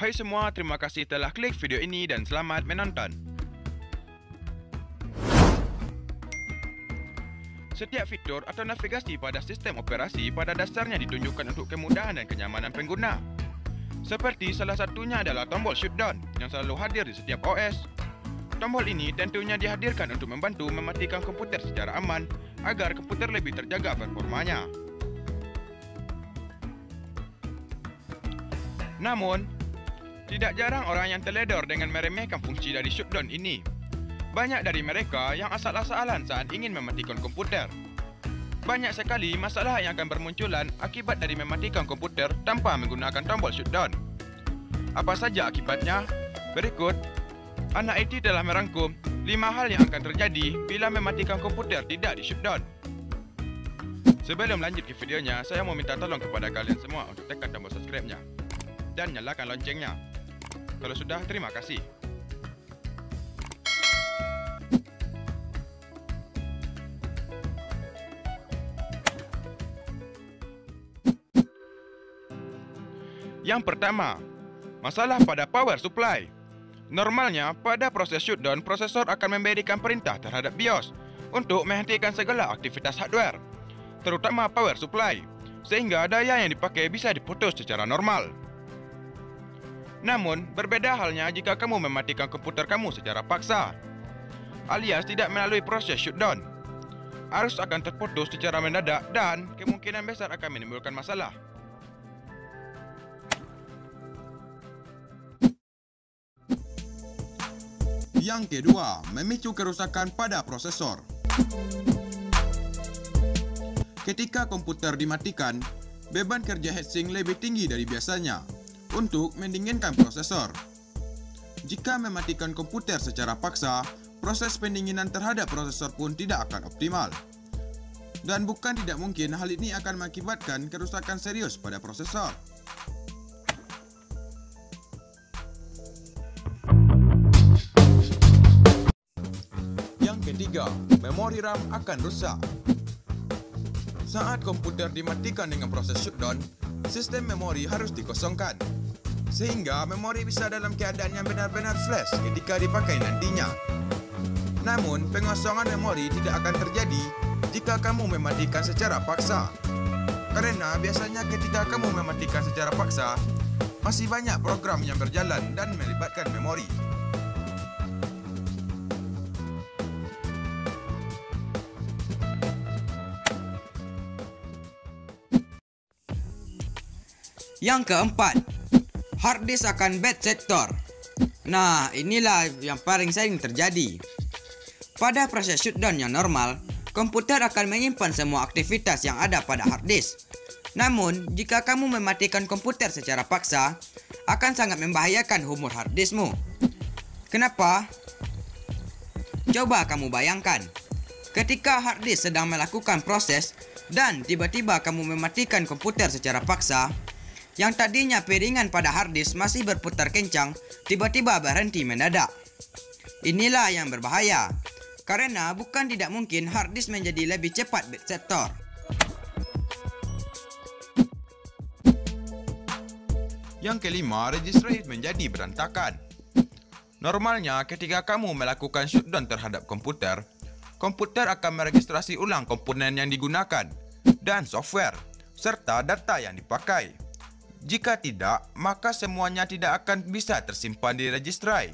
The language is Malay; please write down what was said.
Hai semua, terima kasih telah klik video ini dan selamat menonton. Setiap fitur atau navigasi pada sistem operasi pada dasarnya ditunjukkan untuk kemudahan dan kenyamanan pengguna. Seperti salah satunya adalah tombol shutdown yang selalu hadir di setiap OS. Tombol ini tentunya dihadirkan untuk membantu mematikan komputer secara aman agar komputer lebih terjaga performanya. Namun, tidak jarang orang yang teledor dengan meremehkan fungsi dari shutdown ini. Banyak dari mereka yang asal-asalan saat ingin mematikan komputer. Banyak sekali masalah yang akan bermunculan akibat dari mematikan komputer tanpa menggunakan tombol shutdown. Apa saja akibatnya? Berikut, anak IT telah merangkum 5 hal yang akan terjadi bila mematikan komputer tidak di shutdown. Sebelum lanjut ke videonya, saya mau minta tolong kepada kalian semua untuk tekan tombol subscribe-nya dan nyalakan loncengnya. Kalau sudah, terima kasih. Yang pertama, masalah pada power supply. Normalnya, pada proses shutdown, prosesor akan memberikan perintah terhadap BIOS untuk menghentikan segala aktivitas hardware, terutama power supply, sehingga daya yang dipakai bisa diputus secara normal. Namun, berbeda halnya jika kamu mematikan komputer kamu secara paksa, alias tidak melalui proses shutdown. Arus akan terputus secara mendadak dan kemungkinan besar akan menimbulkan masalah. Yang kedua, memicu kerusakan pada prosesor. Ketika komputer dimatikan, beban kerja heatsink lebih tinggi dari biasanya untuk mendinginkan prosesor. Jika mematikan komputer secara paksa, proses pendinginan terhadap prosesor pun tidak akan optimal. Dan bukan tidak mungkin hal ini akan mengakibatkan kerusakan serius pada prosesor. Yang ketiga, memori RAM akan rusak. Saat komputer dimatikan dengan proses shutdown, sistem memori harus dikosongkan, sehingga memori bisa dalam keadaan yang benar-benar flash ketika dipakai nantinya. Namun, pengosongan memori tidak akan terjadi jika kamu mematikan secara paksa. Karena biasanya ketika kamu mematikan secara paksa, masih banyak program yang berjalan dan melibatkan memori. Yang keempat, hard disk akan bad sector. Nah, inilah yang paling sering terjadi. Pada proses shutdown yang normal, komputer akan menyimpan semua aktivitas yang ada pada hard disk. Namun, jika kamu mematikan komputer secara paksa, akan sangat membahayakan umur hard diskmu. Kenapa? Coba kamu bayangkan, ketika hard disk sedang melakukan proses dan tiba-tiba kamu mematikan komputer secara paksa, yang tadinya piringan pada hard disk masih berputar kencang, tiba-tiba berhenti mendadak. Inilah yang berbahaya, karena bukan tidak mungkin hard disk menjadi lebih cepat bad sector. Yang kelima, registry menjadi berantakan. Normalnya, ketika kamu melakukan shutdown terhadap komputer, komputer akan meregistrasi ulang komponen yang digunakan dan software, serta data yang dipakai. Jika tidak, maka semuanya tidak akan bisa tersimpan di registry.